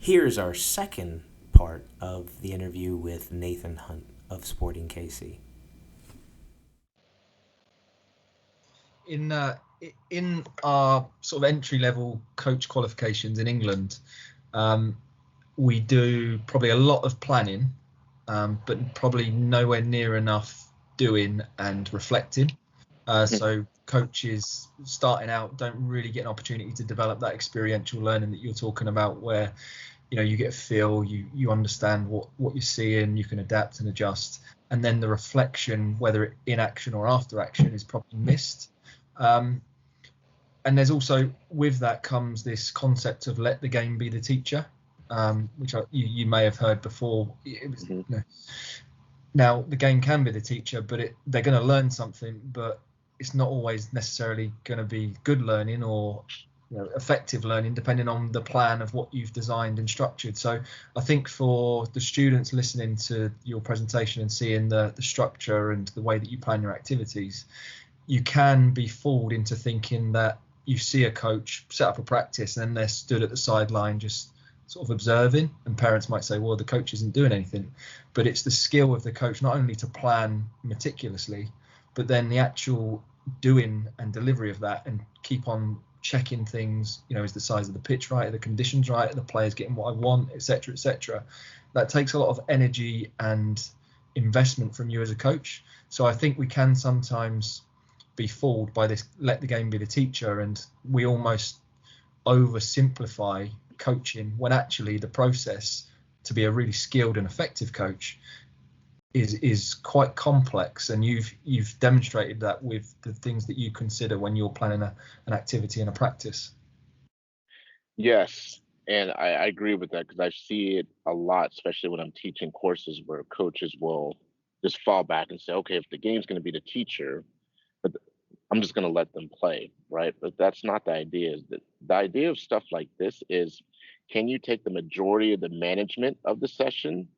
Here's our second part of the interview with Nathan Hunt of Sporting KC. In our sort of entry level coach qualifications in England, we do probably a lot of planning, but probably nowhere near enough doing and reflecting. So coaches starting out don't really get an opportunity to develop that experiential learning that you're talking about, where you get a feel, you understand what you're seeing, you can adapt and adjust, and then the reflection, whether in action or after action, is probably missed. And there's also, with that comes this concept of let the game be the teacher, which you may have heard before. Now the game can be the teacher, but they're going to learn something, but it's not always necessarily going to be good learning or effective learning, depending on the plan of what you've designed and structured. So I think for the students listening to your presentation and seeing the structure and the way that you plan your activities, you can be fooled into thinking that you see a coach set up a practice and then they're stood at the sideline just sort of observing, and parents might say, well, the coach isn't doing anything. But it's the skill of the coach not only to plan meticulously, but then the actual doing and delivery of that, and keep on checking things. Is the size of the pitch right? Are the conditions right? Are the players getting what I want, etc., etc.? That takes a lot of energy and investment from you as a coach. So I think we can sometimes be fooled by this let the game be the teacher, and we almost oversimplify coaching, when actually the process to be a really skilled and effective coach is quite complex, and you've demonstrated that with the things that you consider when you're planning an activity and a practice. Yes, and I agree with that, because I see it a lot, especially when I'm teaching courses where coaches will just fall back and say, okay, if the game's going to be the teacher, but I'm just going to let them play, right? But that's not the idea. The idea of stuff like this is, can you take the majority of the management of the session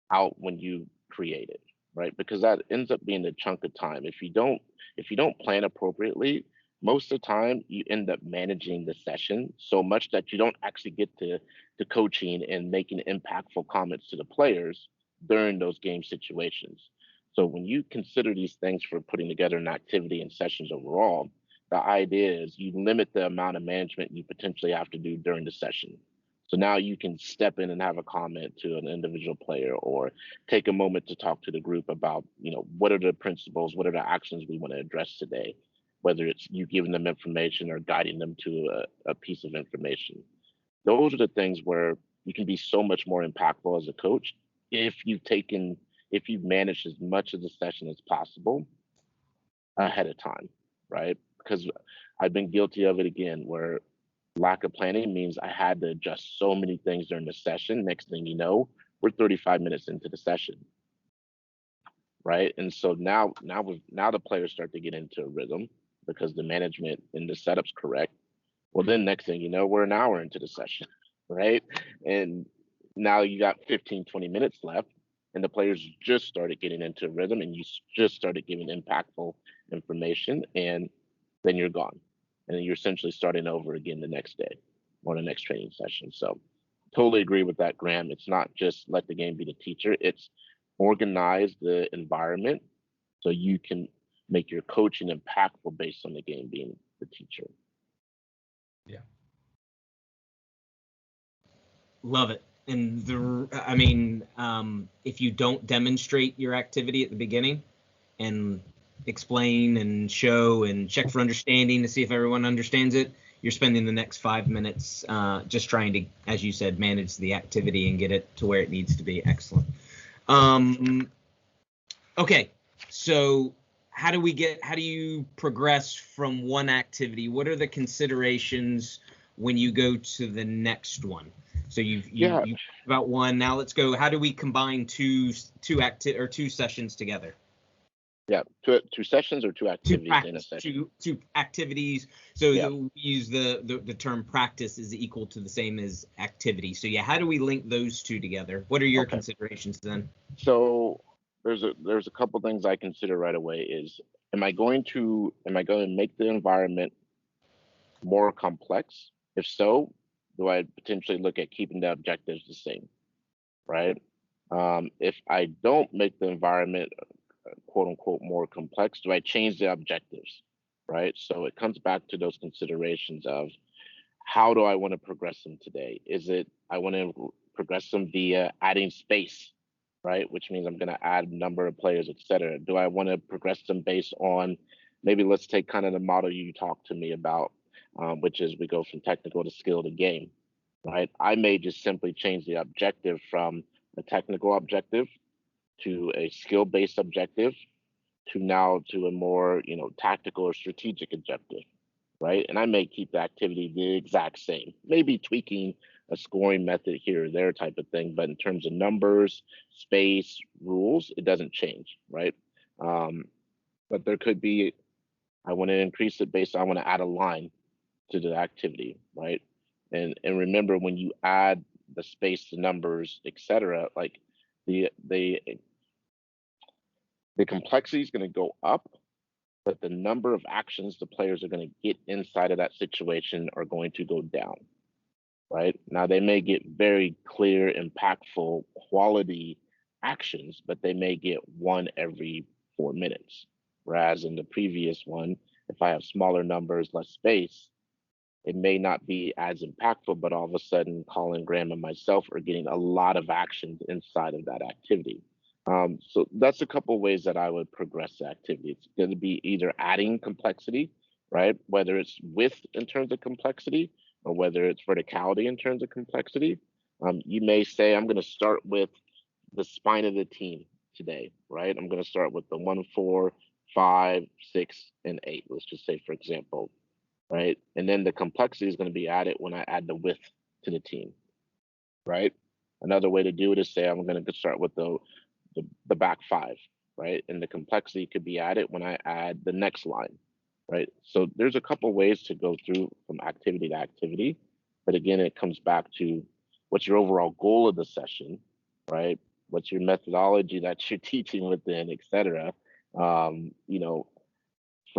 out when you create it, right? Because that ends up being a chunk of time. If you don't plan appropriately, most of the time you end up managing the session so much that you don't actually get to coaching and making impactful comments to the players during those game situations. So when you consider these things for putting together an activity and sessions overall, the idea is you limit the amount of management you potentially have to do during the session. So now you can step in and have a comment to an individual player, or take a moment to talk to the group about, what are the principles, what are the actions we want to address today, whether it's you giving them information or guiding them to a piece of information. Those are the things where you can be so much more impactful as a coach if you've managed as much of the session as possible ahead of time, right? Because I've been guilty of it again, where lack of planning means I had to adjust so many things during the session. Next thing you know, we're 35 minutes into the session, right? And so now the players start to get into a rhythm because the management and the setup's correct. Well, then next thing you know, we're an hour into the session, right? And now you got 15, 20 minutes left, and the players just started getting into a rhythm, and you just started giving impactful information, and then you're gone. And then you're essentially starting over again the next day or the next training session. So totally agree with that, Graham. It's not just let the game be the teacher, it's organize the environment so you can make your coaching impactful based on the game being the teacher. Yeah. Love it. And if you don't demonstrate your activity at the beginning and explain and show and check for understanding to see if everyone understands it, you're spending the next 5 minutes just trying to, as you said, manage the activity and get it to where it needs to be. Excellent. Okay, so how do you progress from one activity? What are the considerations when you go to the next one? So you've about one. Now let's go. How do we combine two sessions together? Yeah, two sessions or two activities in a session. Two activities. So we use the term practice is equal to the same as activity. So how do we link those two together? What are your considerations then? So there's a couple things I consider right away. Is am I going to make the environment more complex? If so, do I potentially look at keeping the objectives the same, right? If I don't make the environment quote unquote more complex, do I change the objectives, right? So it comes back to those considerations of how do I want to progress them today? Is it I want to progress them via adding space, right? Which means I'm going to add number of players, etc. Do I want to progress them based on maybe let's take kind of the model you talked to me about, which is we go from technical to skill to game, right? I may just simply change the objective from a technical objective to a skill-based objective to now to a more tactical or strategic objective, right? And I may keep the activity the exact same, maybe tweaking a scoring method here or there type of thing, but in terms of numbers, space, rules, it doesn't change, right? But there could be, I want to increase it based on, I want to add a line to the activity, right? And remember, when you add the space, the numbers, etc., like the complexity is going to go up, but the number of actions the players are going to get inside of that situation are going to go down, right? Now, they may get very clear, impactful, quality actions, but they may get one every 4 minutes. Whereas in the previous one, if I have smaller numbers, less space, it may not be as impactful, but all of a sudden, Colin, Graham, and myself are getting a lot of actions inside of that activity. So that's a couple of ways that I would progress the activity. It's going to be either adding complexity, right? Whether it's width in terms of complexity or whether it's verticality in terms of complexity. You may say, I'm going to start with the spine of the team today, right? I'm going to start with the 1, 4, 5, 6, and 8. Let's just say, for example, right? And then the complexity is going to be added when I add the width to the team, right? Another way to do it is say, I'm going to start with the back 5, right? And the complexity could be added when I add the next line, right? So there's a couple ways to go through from activity to activity. But again, it comes back to what's your overall goal of the session, right? What's your methodology that you're teaching within, et cetera. For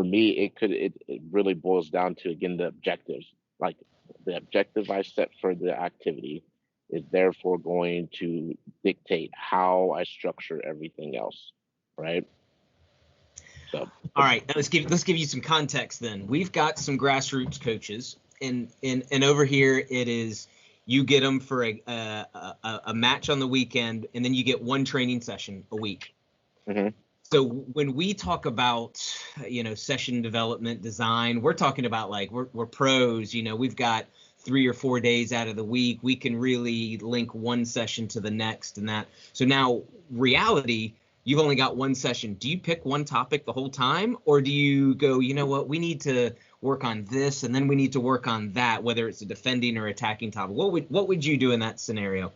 me, it really boils down to, again, the objectives. Like the objective I set for the activity is therefore going to dictate how I structure everything else, right? So, all right, let's give you some context then. We've got some grassroots coaches, and over here it is you get them for a match on the weekend, and then you get one training session a week. Mm-hmm. So when we talk about, session development design, we're talking about like we're pros. We've got 3 or 4 days out of the week. We can really link one session to the next and that. So now reality, you've only got one session. Do you pick one topic the whole time, or do you go, you know what, we need to work on this and then we need to work on that, whether it's a defending or attacking topic? What would you do in that scenario?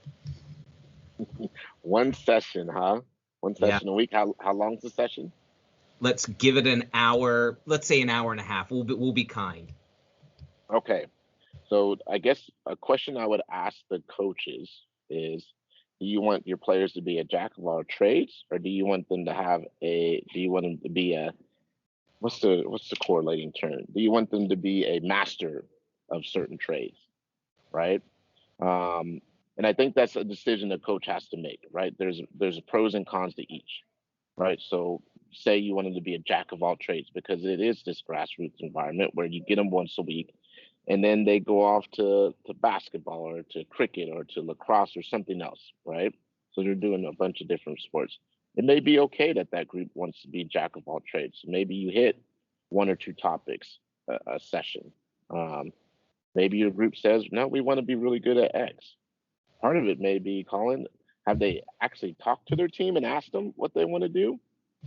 One session, huh? One session a week. How long is the session? Let's give it an hour. Let's say an hour and a half. We'll be kind. Okay. So I guess a question I would ask the coaches is, do you want your players to be a jack of all trades, or do you want them to be a, what's the correlating term? Do you want them to be a master of certain trades, right? And I think that's a decision the coach has to make, right? There's pros and cons to each, right? So say you want them to be a jack of all trades because it is this grassroots environment where you get them once a week and then they go off to basketball or to cricket or to lacrosse or something else, right? So they're doing a bunch of different sports. It may be okay that group wants to be jack of all trades. Maybe you hit 1 or 2 topics a session. Maybe your group says, no, we want to be really good at X. Part of it may be, Colin, have they actually talked to their team and asked them what they want to do,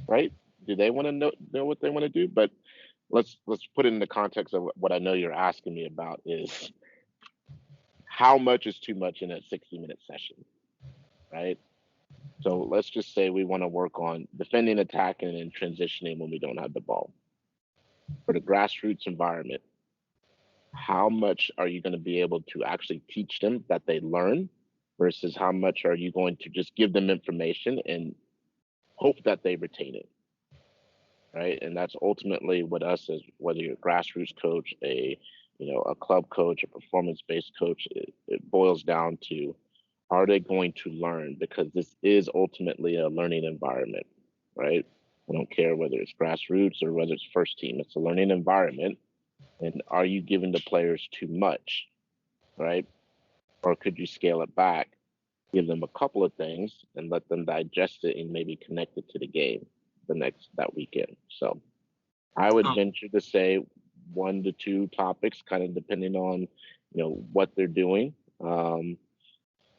right? Do they want to know what they want to do? But let's put it in the context of what I know you're asking me about is how much is too much in a 60-minute session, right? So let's just say we want to work on defending, attacking, and transitioning when we don't have the ball. For the grassroots environment, how much are you going to be able to actually teach them that they learn versus how much are you going to just give them information and hope that they retain it, right? And that's ultimately what us as, whether you're a grassroots coach, a a club coach, a performance-based coach, it boils down to, are they going to learn? Because this is ultimately a learning environment, right? I don't care whether it's grassroots or whether it's first team, it's a learning environment. And are you giving the players too much, right? Or could you scale it back, give them a couple of things and let them digest it and maybe connect it to the game that weekend? So I would venture to say 1 to 2 topics, kind of depending on, what they're doing. And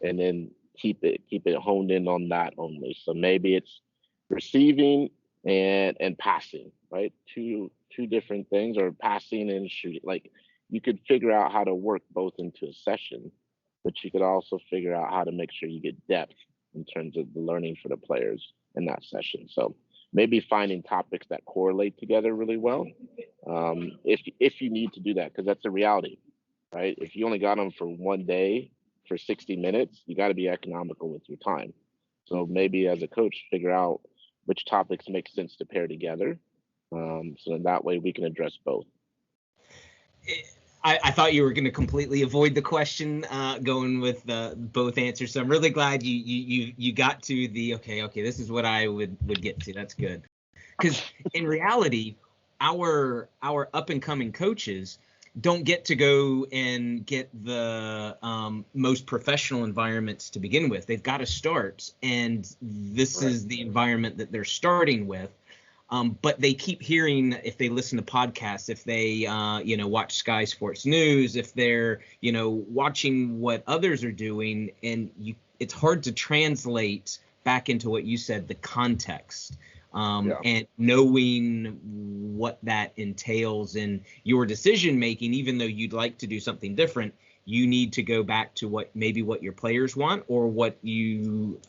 then keep it honed in on that only. So maybe it's receiving and passing, right? Two different things, or passing and shooting. Like, you could figure out how to work both into a session, but you could also figure out how to make sure you get depth in terms of the learning for the players in that session. So maybe finding topics that correlate together really well, if you need to do that, because that's a reality, right? If you only got them for one day for 60 minutes, you got to be economical with your time. So maybe as a coach, figure out which topics make sense to pair together, so that way we can address both. I thought you were going to completely avoid the question, going with both answers. So I'm really glad you got to the okay. This is what I would get to. That's good, because in reality, our up and coming coaches don't get to go and get the most professional environments to begin with. They've got to start, and this is the environment that they're starting with. But they keep hearing, if they listen to podcasts, if they, watch Sky Sports News, if they're, watching what others are doing, and it's hard to translate back into what you said, the context, and knowing what that entails in your decision making. Even though you'd like to do something different, you need to go back to what your players want, or what you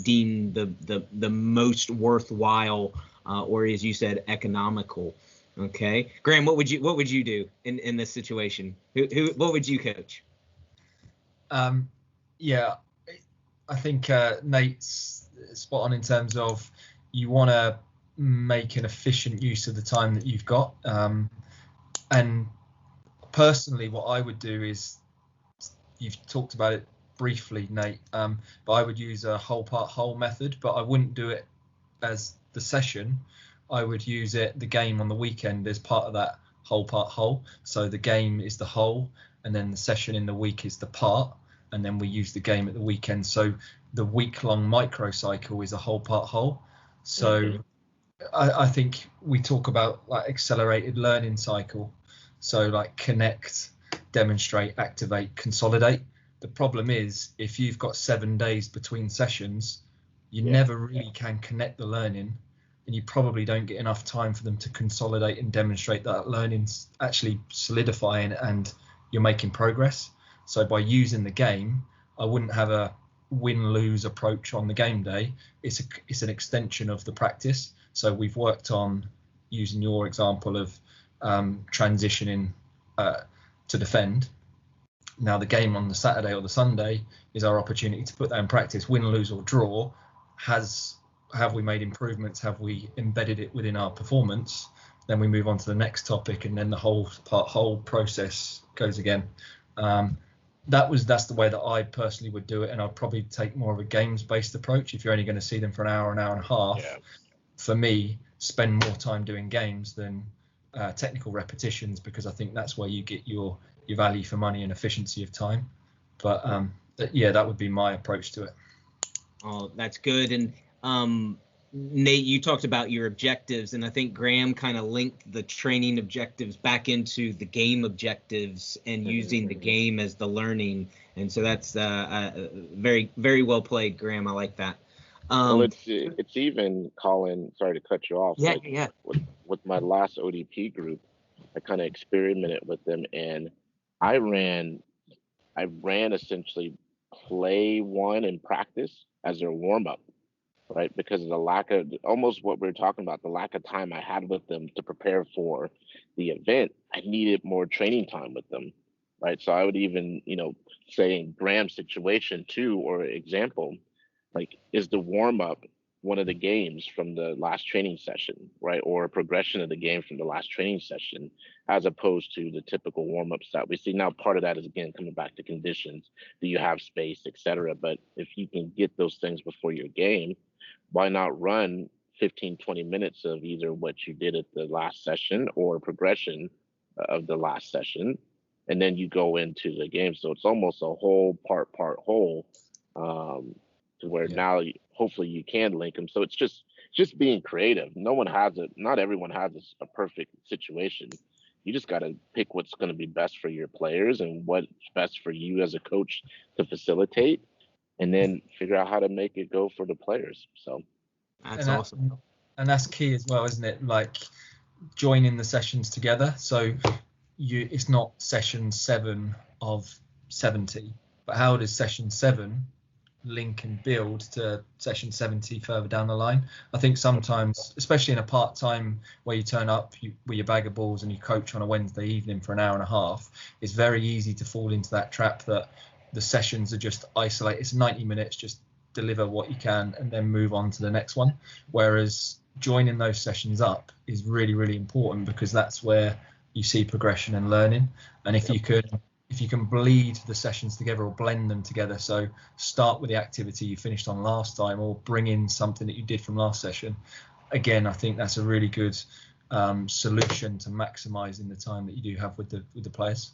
deem the most worthwhile. Or, as you said, economical. Okay, Graham, what would you do in this situation? What would you coach? Yeah, I think Nate's spot on in terms of you want to make an efficient use of the time that you've got. And personally, what I would do is, you've talked about it briefly, Nate, but I would use a whole part whole method, but I wouldn't do it as the session. I would use the game on the weekend as part of that whole part whole. So the game is the whole, and then the session in the week is the part, and then we use the game at the weekend. So the week-long microcycle is a whole part whole. So I think we talk about like accelerated learning cycle. So like connect, demonstrate, activate, consolidate. The problem is, if you've got 7 days between sessions, you never really can connect the learning, and you probably don't get enough time for them to consolidate and demonstrate that learning's actually solidifying and you're making progress. So by using the game, I wouldn't have a win-lose approach on the game day. It's an extension of the practice. So we've worked on using your example of transitioning to defend. Now the game on the Saturday or the Sunday is our opportunity to put that in practice. Win, lose or draw, have we made improvements? Have we embedded it within our performance? Then we move on to the next topic, and then the whole process goes again. That's the way that I personally would do it, and I'd probably take more of a games-based approach. If you're only going to see them for an hour and a half, for me, spend more time doing games than technical repetitions, because I think that's where you get your value for money and efficiency of time. But that would be my approach to it. Oh, that's good. And Nate, you talked about your objectives, and I think Graham kind of linked the training objectives back into the game objectives and using the game as the learning. And so that's very, very well played, Graham. I like that. Well, it's even, Colin, sorry to cut you off. With my last ODP group, I kind of experimented with them, and I ran essentially play one in practice as their warm up, right? Because of the lack of, almost what we were talking about, the lack of time I had with them to prepare for the event, I needed more training time with them, right? So I would even, say in Graham's situation too, or example, like, is the warm up one of the games from the last training session, right? Or a progression of the game from the last training session, as opposed to the typical warm-ups that we see. Now, part of that is, again, coming back to conditions. Do you have space, etc.? But if you can get those things before your game, why not run 15, 20 minutes of either what you did at the last session or progression of the last session, and then you go into the game. So it's almost a whole part whole, to where now hopefully you can link them. So it's just being creative. Not everyone has a perfect situation. You just got to pick what's going to be best for your players and what's best for you as a coach to facilitate, and then figure out how to make it go for the players. So that's awesome. And that's key as well, isn't it? Like joining the sessions together. So it's not session 7 of 70, but how does session 7 link and build to session 70 further down the line? I think sometimes, especially in a part-time where you turn up with your bag of balls and you coach on a Wednesday evening for an hour and a half, it's very easy to fall into that trap that the sessions are just isolated. It's 90 minutes, just deliver what you can and then move on to the next one. Whereas joining those sessions up is really, really important, because that's where you see progression and learning. And if you can bleed the sessions together or blend them together, so start with the activity you finished on last time or bring in something that you did from last session, again, I think that's a really good solution to maximizing the time that you do have with the players.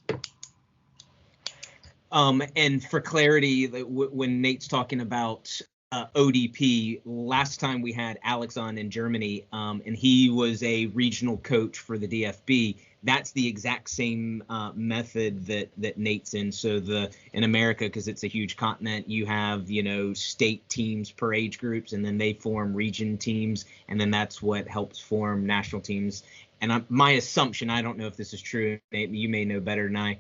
And for clarity, when Nate's talking about ODP, last time we had Alex on in Germany, and he was a regional coach for the DFB. That's the exact same method that Nate's in. So in America, because it's a huge continent, you have, state teams per age groups, and then they form region teams, and then that's what helps form national teams. And my assumption, I don't know if this is true, Nate, you may know better than I.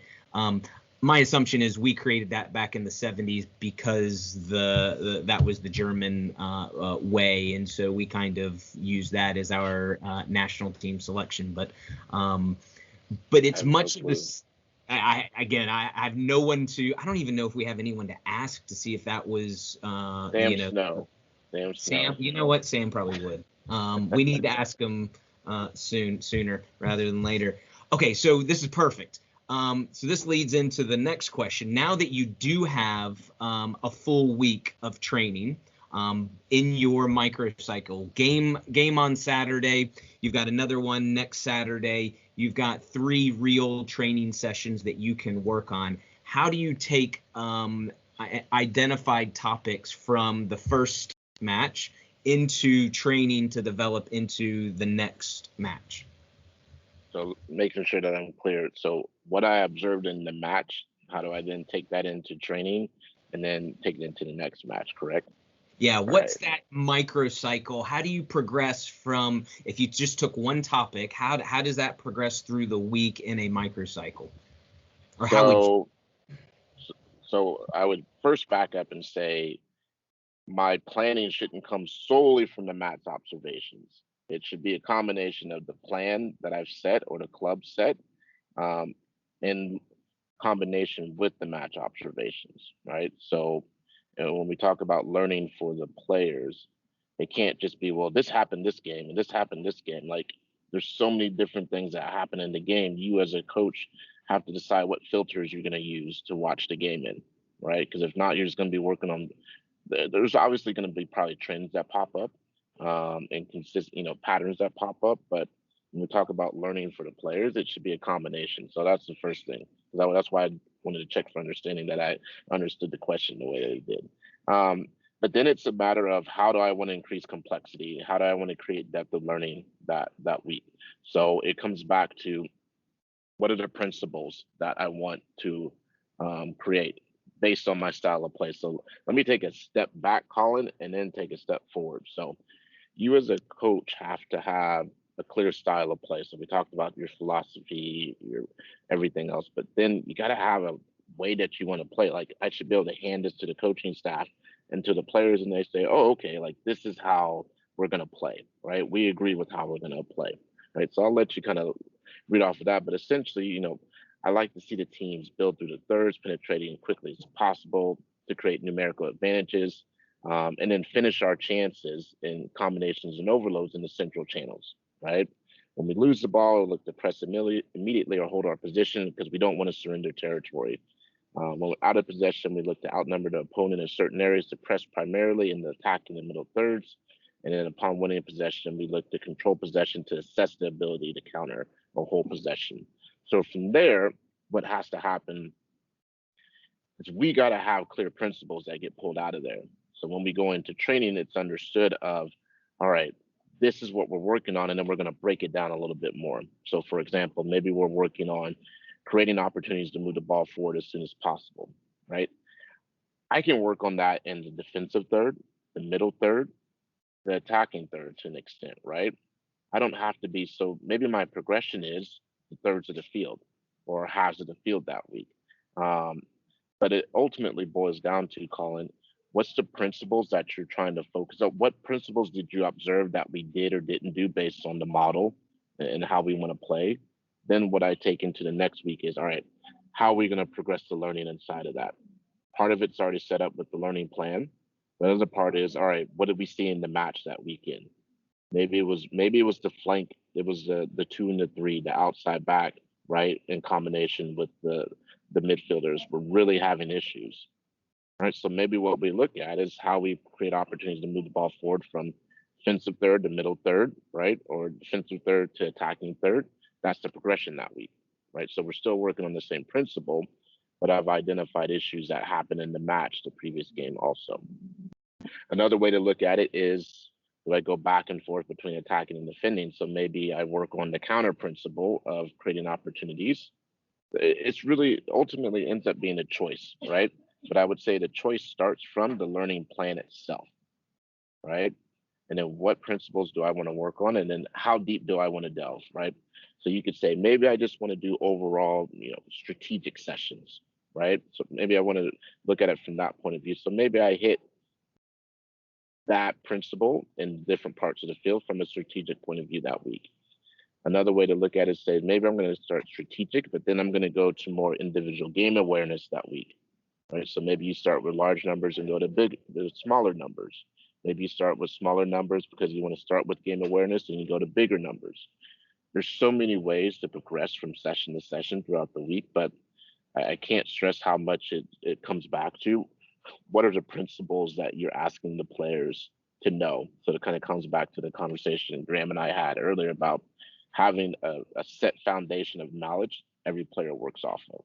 My assumption is we created that back in the 70s because that was the German way, and so we kind of use that as our national team selection. But it's much of this. I have no one to. I don't even know if we have anyone to ask to see if that was. Snow. Sam, you know what? Sam probably would. We need to ask him sooner rather than later. Okay, so this is perfect. So this leads into the next question. Now that you do have a full week of training in your microcycle, game on Saturday, you've got another one next Saturday, you've got 3 real training sessions that you can work on. How do you take identified topics from the first match into training to develop into the next match? So making sure that I'm clear. So what I observed in the match, how do I then take that into training and then take it into the next match, correct? Yeah, what's that microcycle? How do you progress from, if you just took one topic, how does that progress through the week in a microcycle? Or so I would first back up and say my planning shouldn't come solely from the match observations. It should be a combination of the plan that I've set or the club set, in combination with the match observations, right? So when we talk about learning for the players, it can't just be, well, this happened this game and this happened this game. Like there's so many different things that happen in the game. You as a coach have to decide what filters you're going to use to watch the game in, right? Because if not, you're just going to be working on, there's obviously going to be probably trends that pop up, and consistent, patterns that pop up. But when we talk about learning for the players, it should be a combination. So that's the first thing. That's why I wanted to check for understanding that I understood the question the way that it did. But then it's a matter of how do I want to increase complexity? How do I want to create depth of learning that week? So it comes back to what are the principles that I want to create based on my style of play. So let me take a step back, Colin, and then take a step forward. So you as a coach have to have a clear style of play. So we talked about your philosophy, your everything else, but then you got to have a way that you want to play. Like I should be able to hand this to the coaching staff and to the players, and they say, oh, okay, like this is how we're going to play, right? We agree with how we're going to play, right? So I'll let you kind of read off of that. But essentially, I like to see the teams build through the thirds, penetrating quickly as possible to create numerical advantages. and then finish our chances in combinations and overloads in the central channels, right? When we lose the ball, we look to press immediately or hold our position because we don't want to surrender territory. When we're out of possession, we look to outnumber the opponent in certain areas to press primarily in the attack in the middle thirds. And then upon winning possession, we look to control possession to assess the ability to counter or hold possession. So from there, what has to happen is we got to have clear principles that get pulled out of there. So when we go into training, it's understood of, all right, this is what we're working on, and then we're going to break it down a little bit more. So for example, maybe we're working on creating opportunities to move the ball forward as soon as possible, right? I can work on that in the defensive third, the middle third, the attacking third to an extent, right? I don't have to be so, maybe my progression is the thirds of the field or halves of the field that week. But it ultimately boils down to, Colin, what's the principles that you're trying to focus on? What principles did you observe that we did or didn't do based on the model and how we want to play? Then what I take into the next week is, all right, how are we going to progress the learning inside of that? Part of it's already set up with the learning plan. The other part is, all right, what did we see in the match that weekend? Maybe it was the flank, it was the 2 and the 3, the outside back, right, in combination with the midfielders were really having issues. All right, so maybe what we look at is how we create opportunities to move the ball forward from defensive third to middle third, right, or defensive third to attacking third. That's the progression that week, right? So we're still working on the same principle, but I've identified issues that happened in the match the previous game also. Another way to look at it is, do I go back and forth between attacking and defending? So maybe I work on the counter principle of creating opportunities. It's really ultimately ends up being a choice, right? But I would say the choice starts from the learning plan itself, right? And then what principles do I want to work on? And then how deep do I want to delve, right? So you could say, maybe I just want to do overall, strategic sessions, right? So maybe I want to look at it from that point of view. So maybe I hit that principle in different parts of the field from a strategic point of view that week. Another way to look at it is say, maybe I'm going to start strategic, but then I'm going to go to more individual game awareness that week, right? So maybe you start with large numbers and go to the smaller numbers. Maybe you start with smaller numbers because you want to start with game awareness and you go to bigger numbers. There's so many ways to progress from session to session throughout the week, but I can't stress how much it comes back to what are the principles that you're asking the players to know. So it kind of comes back to the conversation Graham and I had earlier about having a set foundation of knowledge every player works off of.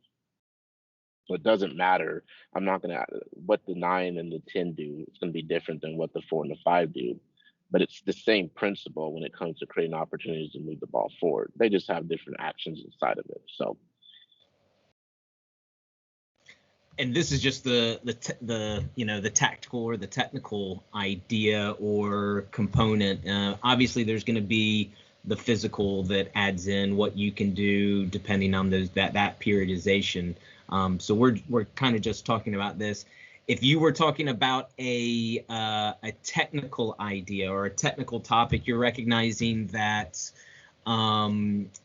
So it doesn't matter. I'm not going to, what the 9 and the 10 do, it's going to be different than what the 4 and the 5 do. But it's the same principle when it comes to creating opportunities to move the ball forward. They just have different actions inside of it. So. And this is just the tactical or the technical idea or component. Obviously, there's going to be the physical that adds in what you can do depending on that periodization. So we're kind of just talking about this. If you were talking about a technical idea or a technical topic, you're recognizing that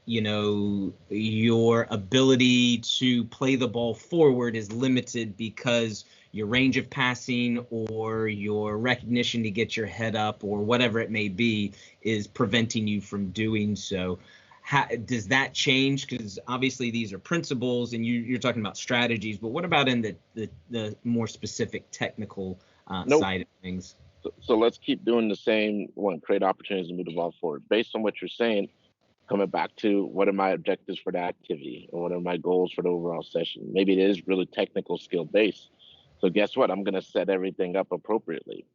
your ability to play the ball forward is limited because your range of passing or your recognition to get your head up or whatever it may be is preventing you from doing so. Does that change? Because obviously these are principles and you're talking about strategies, but what about in the more specific technical side of things? So let's keep doing the same one, create opportunities to move the ball forward. Based on what you're saying, coming back to what are my objectives for the activity or what are my goals for the overall session? Maybe it is really technical skill based. So guess what? I'm going to set everything up appropriately.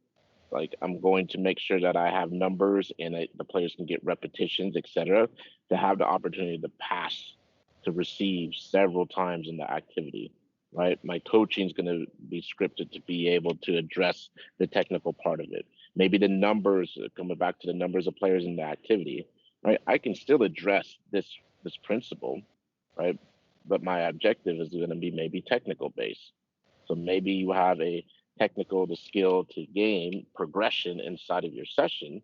Like I'm going to make sure that I have numbers and the players can get repetitions, etc., to have the opportunity to pass, to receive several times in the activity, right? My coaching is going to be scripted to be able to address the technical part of it. Maybe the numbers, coming back to the numbers of players in the activity, right? I can still address this principle, right? But my objective is going to be maybe technical based. So maybe you have a technical to skill to game progression inside of your session.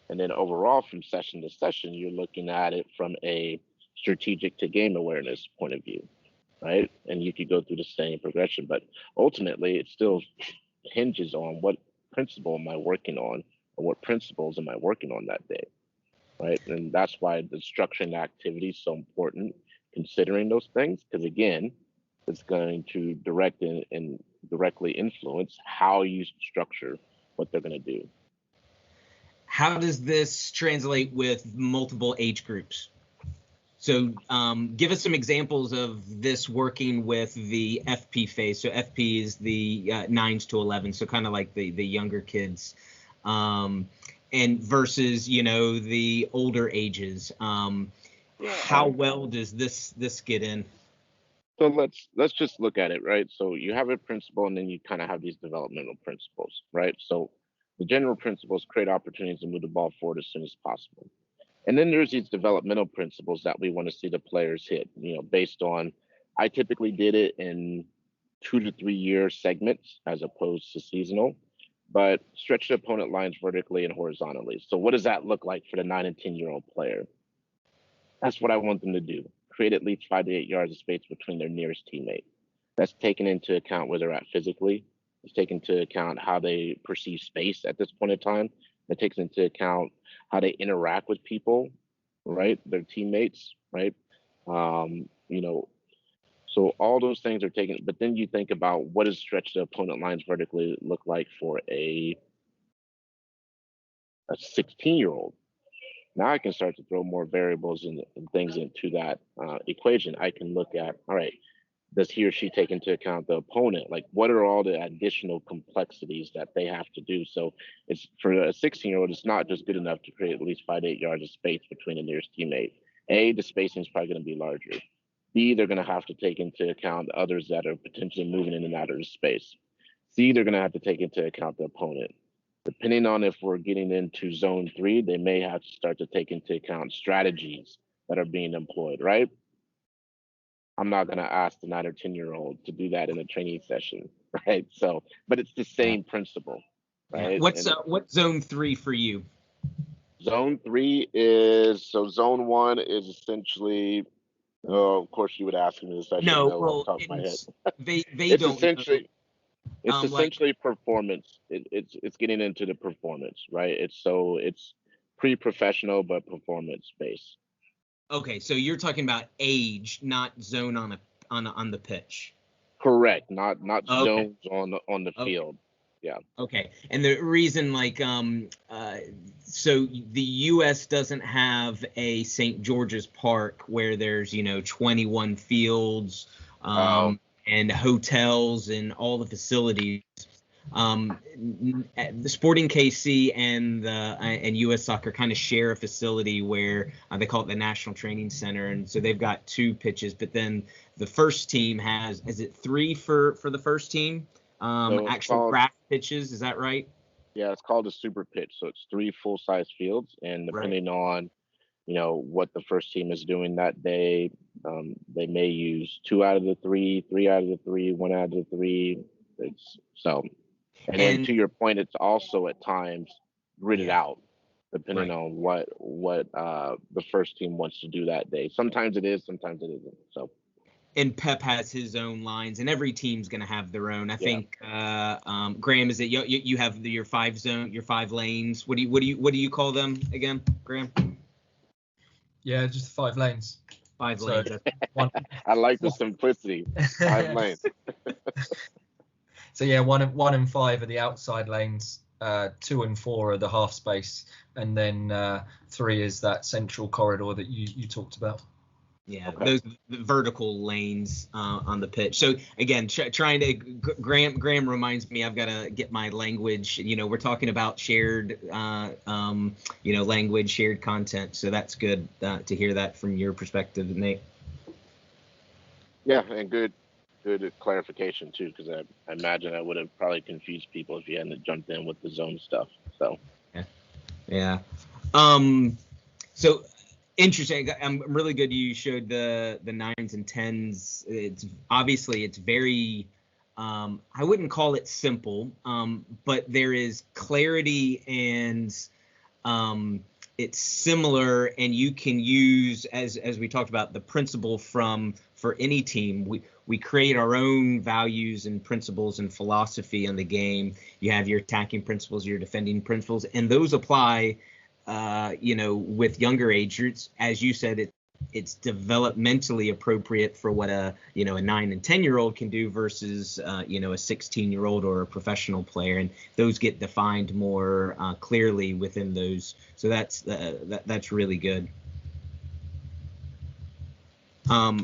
And then overall from session to session, you're looking at it from a strategic to game awareness point of view, right? And you could go through the same progression, but ultimately it still hinges on what principle am I working on, or what principles am I working on that day, right? And that's why the structuring the activity is so important, considering those things, because again, it's going to and directly influence how you structure what they're going to do. How does this translate with multiple age groups? So give us some examples of this working with the FP phase. So FP is the 9s to 11, so kind of like the younger kids, and versus the older ages. How well does this get in? So let's just look at it, right? So you have a principle, and then you kind of have these developmental principles, right? So the general principles create opportunities to move the ball forward as soon as possible. And then there's these developmental principles that we want to see the players hit, based on, I typically did it in 2 to 3 year segments as opposed to seasonal, but stretch the opponent lines vertically and horizontally. So what does that look like for the 9 and 10-year-old player? That's what I want them to do. Create at least 5 to 8 yards of space between their nearest teammate. That's taken into account where they're at physically. It's taken into account how they perceive space at this point in time. That takes into account how they interact with people, right? Their teammates, right? So all those things are taken, but then you think about what does stretch the opponent lines vertically look like for a 16-year-old. Now I can start to throw more variables and things into that equation. I can look at, all right, does he or she take into account the opponent? Like, what are all the additional complexities that they have to do? So it's for a 16-year-old, it's not just good enough to create at least 5 to 8 yards of space between the nearest teammate. A, the spacing is probably going to be larger. B, they're going to have to take into account others that are potentially moving in and out of the space. C, they're going to have to take into account the opponent. Depending on if we're getting into zone 3, they may have to start to take into account strategies that are being employed, right? I'm not going to ask the 9 or 10-year-old to do that in a training session, right? So, but it's the same principle, right? What's zone 3 for you? Zone 3 is, so zone 1 is essentially, of course you would ask me this, I should know off the top of my head. They it's don't essentially, know. It's essentially performance. It's getting into the performance, right? It's pre-professional but performance based. Okay, so you're talking about age, not zone on the pitch. Correct, not Okay. zones on the field. Yeah. Okay, and the reason, so the U.S. doesn't have a St. George's Park where there's 21 fields and hotels and all the facilities. The Sporting KC and U.S. Soccer kind of share a facility where they call it the National Training Center, and so they've got 2 pitches. But then the first team has, is it 3 for the first team? Actual grass pitches, is that right? Yeah, it's called a super pitch. So it's 3 full-size fields, and depending on what the first team is doing that day, they may use 2 out of the 3, 3 out of the 3, 1 out of the 3. And then to your point, it's also at times gridded out, depending on what the first team wants to do that day. Sometimes it is, sometimes it isn't. So. And Pep has his own lines, and every team's going to have their own. I think Graham, is it you have your 5 lanes? What do you call them again, Graham? Yeah, just 5 lanes. 5 lanes. One. I like the simplicity. 5 lanes. So yeah, 1 and 5 are the outside lanes. 2 and 4 are the half space, and then 3 is that central corridor that you talked about. Yeah, those the vertical lanes on the pitch. So again, trying to Graham reminds me I've got to get my language. We're talking about shared, language, shared content. So that's good to hear that from your perspective, Nate. Yeah, and good clarification too, because I imagine I would have probably confused people if you hadn't jumped in with the zone stuff. So. Yeah. So. Interesting. I'm really good. You showed the 9s and 10s. It's very, I wouldn't call it simple, but there is clarity and it's similar, and you can use, as we talked about, the principle for any team. we create our own values and principles and philosophy on the game. You have your attacking principles, your defending principles, and those apply, with younger age groups. As you said, it's developmentally appropriate for what a 9 and 10-year-old can do versus a 16-year-old or a professional player, and those get defined more clearly within those. So that's really good. All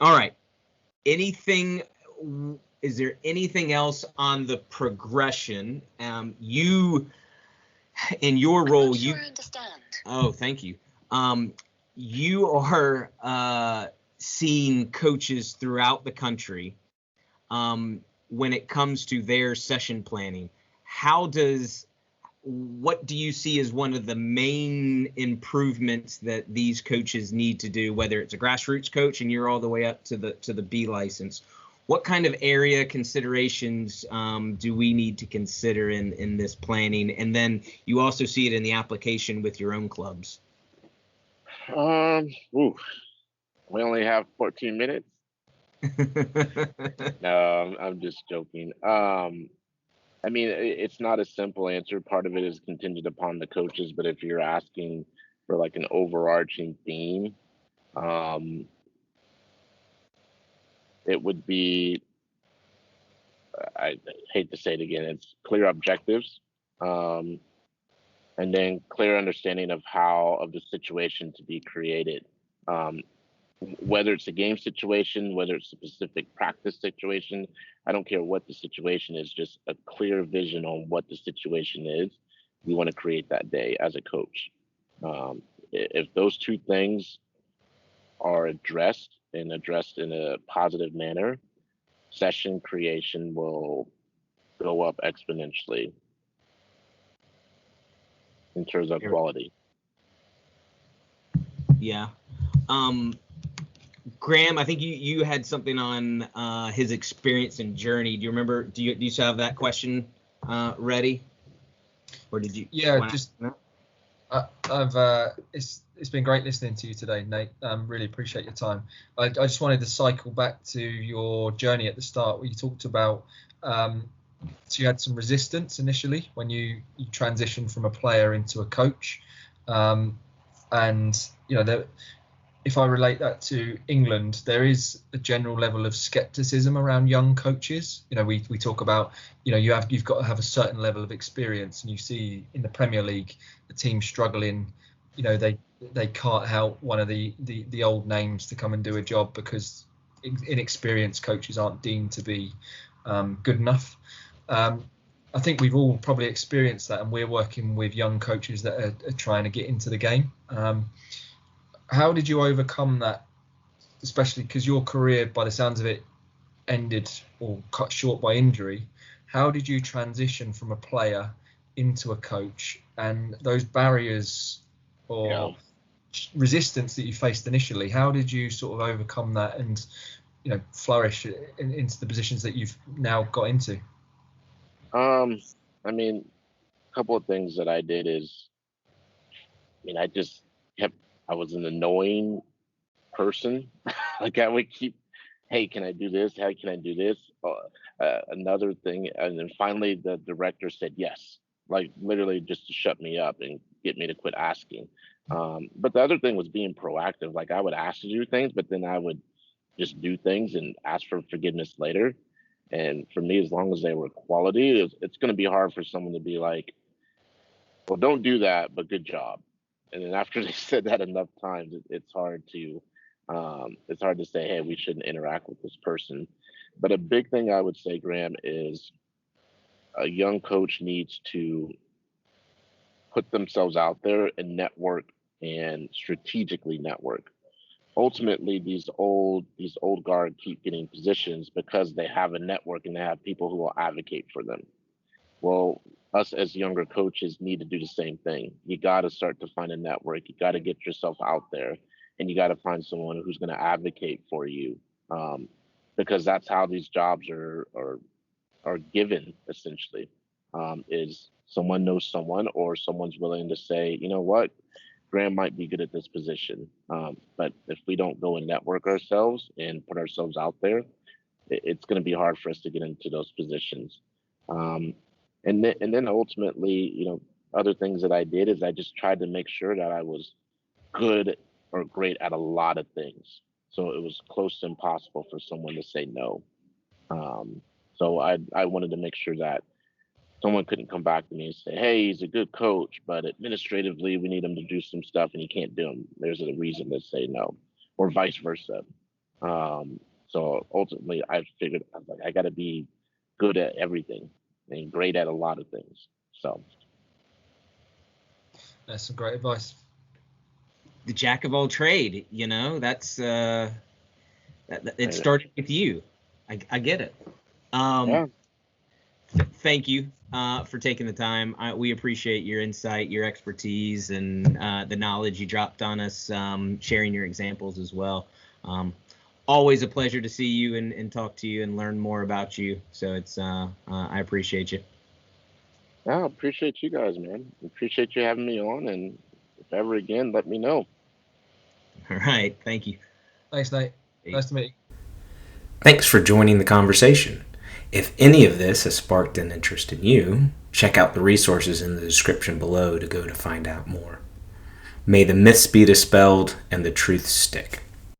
right. Is there anything else on the progression? You, in your role, I'm not sure I understand. Oh, thank you. You are seeing coaches throughout the country when it comes to their session planning. What do you see as one of the main improvements that these coaches need to do, whether it's a grassroots coach and you're all the way up to the B license? What kind of area considerations do we need to consider in this planning? And then you also see it in the application with your own clubs. We only have 14 minutes. No, I'm just joking. I mean, it's not a simple answer. Part of it is contingent upon the coaches, but if you're asking for like an overarching theme, it would be, I hate to say it again, it's clear objectives, and then clear understanding of the situation to be created. Whether it's a game situation, whether it's a specific practice situation, I don't care what the situation is, just a clear vision on what the situation is we want to create that day as a coach. If those two things are addressed in a positive manner, session creation will go up exponentially in terms of quality. Yeah. Graham, I think you had something on his experience and journey. Do you remember? Do you still have that question ready, or did you? Yeah, it's been great listening to you today, Nate. Really appreciate your time. I just wanted to cycle back to your journey at the start where you talked about. So you had some resistance initially when you transitioned from a player into a coach, and if I relate that to England, there is a general level of skepticism around young coaches. We talk about, you've got to have a certain level of experience, and you see in the Premier League, the team struggling, they can't help one of the old names to come and do a job because inexperienced coaches aren't deemed to be good enough. I think we've all probably experienced that, and we're working with young coaches that are trying to get into the game. How did you overcome that, especially because your career, by the sounds of it, ended or cut short by injury? How did you transition from a player into a coach, and those barriers or resistance that you faced initially? How did you sort of overcome that and flourish into the positions that you've now got into? I mean, a couple of things that I did is, I was an annoying person. Like I would keep, hey, can I do this? How can I do this? Another thing, and then finally the director said yes, like literally just to shut me up and get me to quit asking. But the other thing was being proactive. Like I would ask to do things, but then I would just do things and ask for forgiveness later. And for me, as long as they were quality, it's going to be hard for someone to be like, well, don't do that, but good job. And then after they said that enough times, it's hard to say, hey, we shouldn't interact with this person. But a big thing I would say, Graham, is a young coach needs to put themselves out there and network and strategically network. Ultimately, these old guard keep getting positions because they have a network and they have people who will advocate for them. Well, us as younger coaches need to do the same thing. You got to start to find a network. You got to get yourself out there, and you got to find someone who's going to advocate for you, because that's how these jobs are given. Essentially, is someone knows someone, or someone's willing to say, you know what, Graham might be good at this position. But if we don't go and network ourselves and put ourselves out there, it's going to be hard for us to get into those positions. And then ultimately, other things that I did is I just tried to make sure that I was good or great at a lot of things. So it was close to impossible for someone to say no. So I wanted to make sure that someone couldn't come back to me and say, "Hey, he's a good coach, but administratively we need him to do some stuff and he can't do them." There's a reason to say no, or vice versa. So ultimately, I figured I was like, I got to be good at everything and great at a lot of things. So that's some great advice. The jack of all trade, that's it started with you. I get it. yeah. Thank you for taking the time. We appreciate your insight, your expertise, and the knowledge you dropped on us, sharing your examples as well. Always a pleasure to see you and talk to you and learn more about you. So it's I appreciate you. I appreciate you guys, man. Appreciate you having me on, and if ever again, let me know. All right. Thank you. Thanks, Nate. Nice to meet you. Thanks for joining the conversation. If any of this has sparked an interest in you, check out the resources in the description below to find out more. May the myths be dispelled and the truth stick.